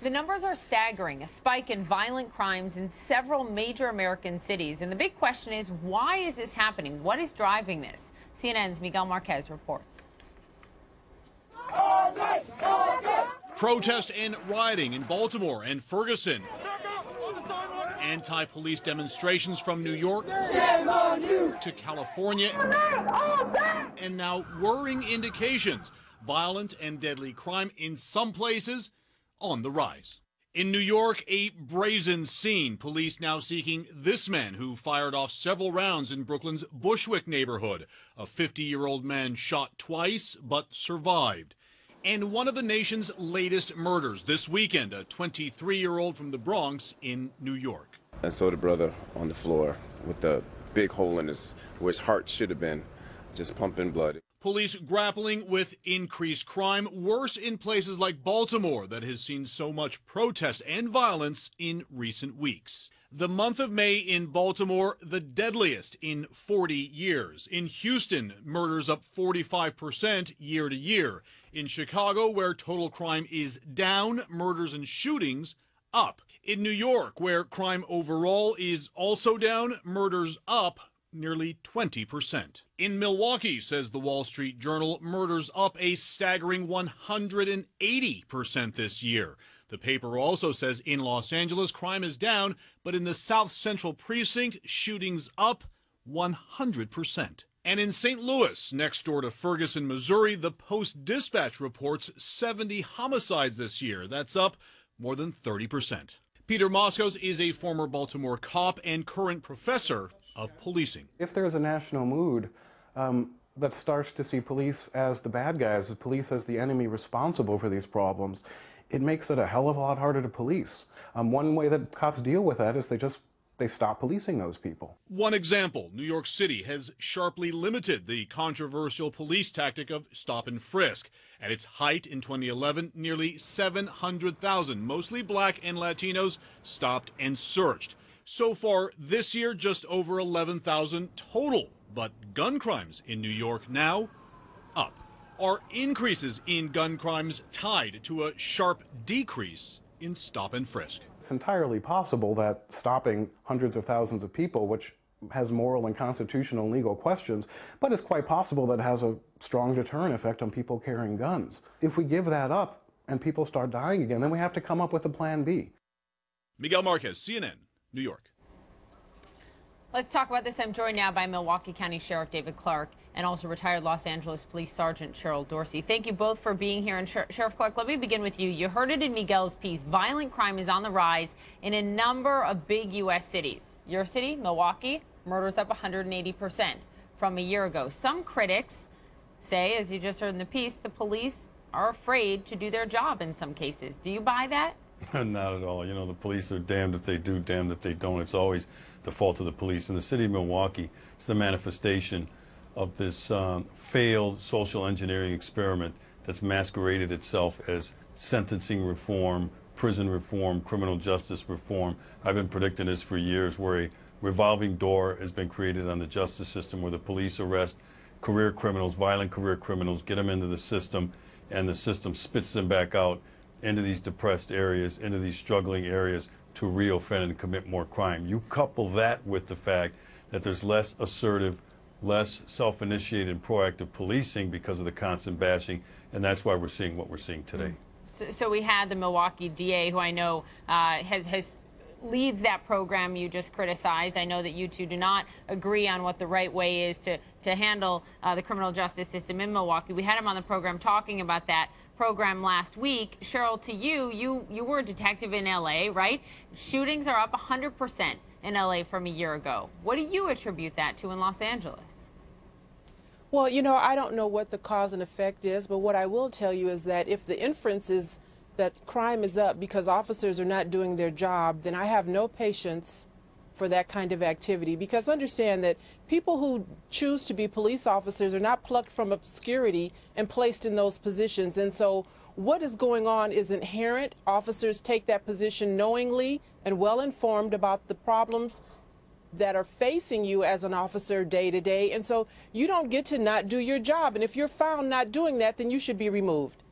The numbers are staggering, a spike in violent crimes in several major American cities. And the big question is, why is this happening? What is driving this? CNN's Miguel Marquez reports. Protest and rioting in Baltimore and Ferguson. Anti-police demonstrations from New York to California. And now worrying indications. Violent and deadly crime in some places on the rise. In New York, a brazen scene. Police now seeking this man who fired off several rounds in Brooklyn's Bushwick neighborhood. A 50-year-old man shot twice but survived. And one of the nation's latest murders this weekend, a 23-year-old from the Bronx in New York. I saw the brother on the floor with a big hole in where his heart should have been, just pumping blood. Police grappling with increased crime, worse in places like Baltimore that has seen so much protest and violence in recent weeks. The month of May in Baltimore, the deadliest in 40 years. In Houston, murders up 45% year to year. In Chicago, where total crime is down, murders and shootings up. In New York, where crime overall is also down, murders up nearly 20%. In Milwaukee, says the Wall Street Journal, murders up a staggering 180% this year. The paper also says in Los Angeles, crime is down, but in the South Central precinct, shootings up 100%. And in St. Louis, next door to Ferguson, Missouri, the Post-Dispatch reports 70 homicides this year. That's up more than 30%. Peter Moskos is a former Baltimore cop and current professor of policing. If there's a national mood that starts to see police as the bad guys, the police as the enemy responsible for these problems, it makes it a hell of a lot harder to police. One way that cops deal with that is they stop policing those people. One example, New York City has sharply limited the controversial police tactic of stop and frisk. At its height in 2011, nearly 700,000, mostly black and Latinos, stopped and searched. So far this year, just over 11,000 total. But gun crimes in New York now up. Are increases in gun crimes tied to a sharp decrease in stop and frisk? It's entirely possible that stopping hundreds of thousands of people, which has moral and constitutional and legal questions, but it's quite possible that it has a strong deterrent effect on people carrying guns. If we give that up and people start dying again, then we have to come up with a plan B. Miguel Marquez, CNN, New York. Let's talk about this. I'm joined now by Milwaukee County Sheriff David Clarke and also retired Los Angeles Police Sergeant Cheryl Dorsey. Thank you both for being here. And Sheriff Clarke, let me begin with you. You heard it in Miguel's piece. Violent crime is on the rise in a number of big U.S. cities. Your city, Milwaukee, murders up 180% from a year ago. Some critics say, as you just heard in the piece, the police are afraid to do their job in some cases. Do you buy that? Not at all. You know, the police are damned if they do, damned if they don't. It's always the fault of the police. In the city of Milwaukee, it's the manifestation of this failed social engineering experiment that's masqueraded itself as sentencing reform, prison reform, criminal justice reform. I've been predicting this for years, where a revolving door has been created on the justice system where the police arrest career criminals, violent career criminals, get them into the system, and the system spits them back out into these depressed areas, into these struggling areas to reoffend and commit more crime. You couple that with the fact that there's less assertive, less self-initiated and proactive policing because of the constant bashing, and that's why we're seeing what we're seeing today. So we had the Milwaukee DA, who I know leads that program you just criticized. I know that you two do not agree on what the right way is to handle the criminal justice system in Milwaukee. We had him on the program talking about that program last week. Cheryl, to you were a detective in L.A., right? Shootings are up 100% in L.A. from a year ago. What do you attribute that to in Los Angeles? Well, you know, I don't know what the cause and effect is, but what I will tell you is that if the inference is that crime is up because officers are not doing their job, then I have no patience for that kind of activity. Because understand that people who choose to be police officers are not plucked from obscurity and placed in those positions. And so what is going on is inherent. Officers take that position knowingly and well informed about the problems that are facing you as an officer day to day. And so you don't get to not do your job. And if you're found not doing that, then you should be removed.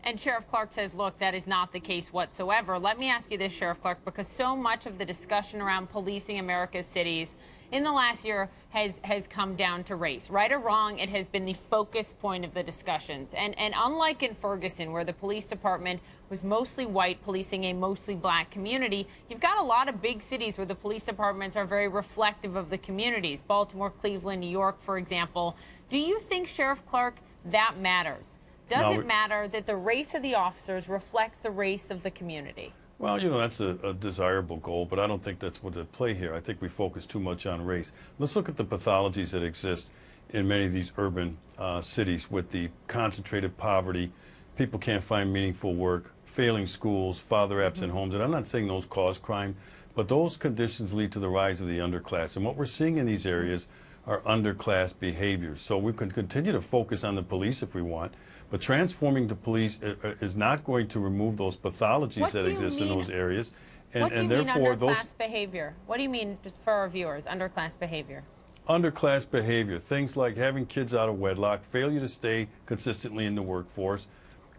And Sheriff Clarke says, look, that is not the case whatsoever. Let me ask you this, Sheriff Clarke, because so much of the discussion around policing America's cities in the last year has come down to race. Right or wrong, it has been the focus point of the discussions. And unlike in Ferguson, where the police department was mostly white, policing a mostly black community, you've got a lot of big cities where the police departments are very reflective of the communities. Baltimore, Cleveland, New York, for example. Do you think, Sheriff Clarke, that matters? Does it matter that the race of the officers reflects the race of the community? Well, you know, that's a desirable goal, but I don't think that's what's at play here. I think we focus too much on race. Let's look at the pathologies that exist in many of these urban cities with the concentrated poverty. People can't find meaningful work, failing schools, father-absent homes. And I'm not saying those cause crime, but those conditions lead to the rise of the underclass. And what we're seeing in these areas are underclass behaviors. So we can continue to focus on the police if we want, but transforming the police is not going to remove those pathologies that exist in those areas. And, what do you mean underclass behavior? What do you mean, just for our viewers, underclass behavior? Underclass behavior, things like having kids out of wedlock, failure to stay consistently in the workforce,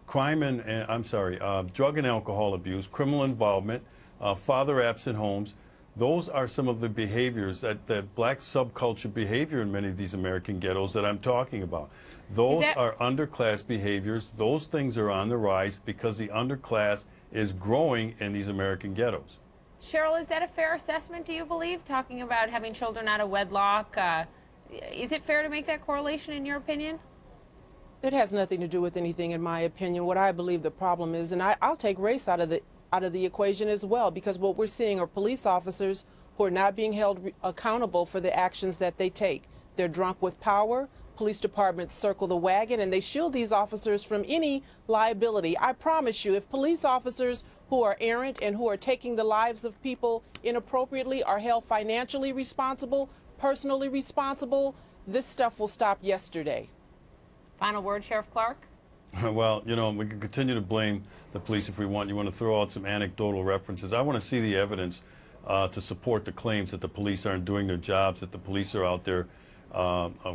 crime and drug and alcohol abuse, criminal involvement, father-absent homes. Those are some of the behaviors that black subculture behavior in many of these American ghettos that I'm talking about. Those are underclass behaviors. Those things are on the rise because the underclass is growing in these American ghettos. Cheryl, is that a fair assessment, do you believe, talking about having children out of wedlock? Is it fair to make that correlation, in your opinion? It has nothing to do with anything, in my opinion. What I believe the problem is, and I'll take race out of the equation as well, because what we're seeing are police officers who are not being held accountable for the actions that they take. They're drunk with power. Police departments circle the wagon, and they shield these officers from any liability. I promise you, if police officers who are errant and who are taking the lives of people inappropriately are held financially responsible, personally responsible, this stuff will stop yesterday. Final word, Sheriff Clarke? Well, you know, we can continue to blame the police if we want. You want to throw out some anecdotal references. I want to see the evidence to support the claims that the police aren't doing their jobs, that the police are out there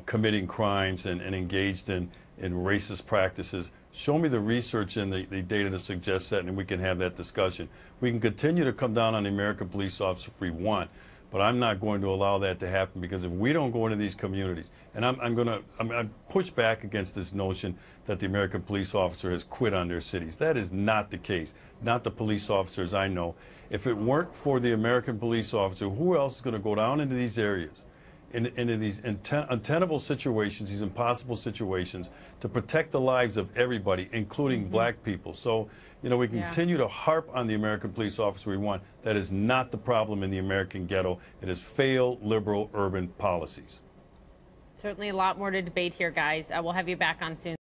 committing crimes and engaged in racist practices. Show me the research and the data to suggest that, and we can have that discussion. We can continue to come down on the American police officer if we want, but I'm not going to allow that to happen, because if we don't go into these communities, and I'm push back against this notion that the American police officer has quit on their cities. That is not the case. Not the police officers I know. If it weren't for the American police officer, who else is going to go down into these areas, into these untenable situations, these impossible situations, to protect the lives of everybody, including black people? So, you know, we can continue to harp on the American police officer we want. That is not the problem in the American ghetto. It is failed liberal urban policies. Certainly a lot more to debate here, guys. We'll have you back on soon.